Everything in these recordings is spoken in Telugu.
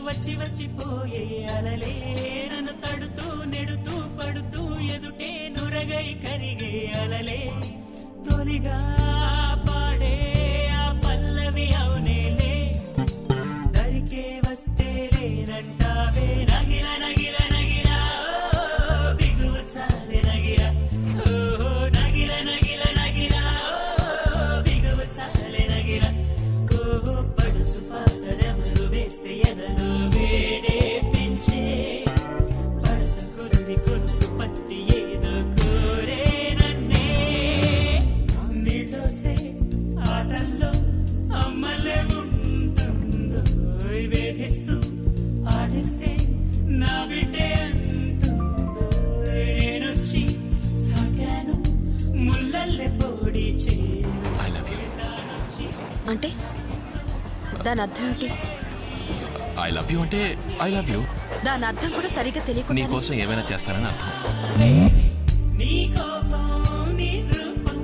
వచ్చి వచ్చిపోయే అలలే నన్ను తడుతూ నెడుతూ పడుతూ ఎదుటే నురగై కరిగే అలలే తొలిగా పాడే ఆ పల్లవి అవునేలే దరికే వస్తే లేనంటావే నగిల నగిల నగిల బిగువ చాలే నగిల ఓహో నగిల నగిల నగిల బిగువ చాలే నగిల ఓహో పడుచు పాటలెవరు వేస్తే ఎదలు వేడే పెంచే భరత కుదిరి కొట్టు పట్టి ఏదో కోరే నన్నే నీలోసే ఆటల్లో అమ్మలే ఉంటుందో వేధిస్తూ ఆడిస్తే నా బిడ్డే అంటుందో నేనొచ్చి తాకాను ముల్లల్లే పొడి చేరు అంటే దాని అర్థం ఏంటి? ఐ లవ్ యూ అంటే ఐ లవ్ యూ. దాని అర్థం కూడా సరిగ్గా తెలియకుండా నీకోసం ఏమైనా చేస్తానని అర్థం. నీ కోపం నీ రూపం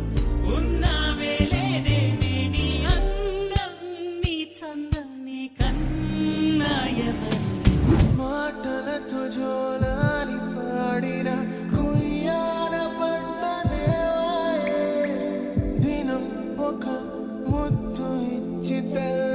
ఉన్నావే లేదే నీ అందం నీ చందం నీ కన్నాయవరు మాటలతో జోలాలి పాడిన కుయ్యాల పంటనే దినం ఒక ముద్దు ఇచ్చి తెల్ల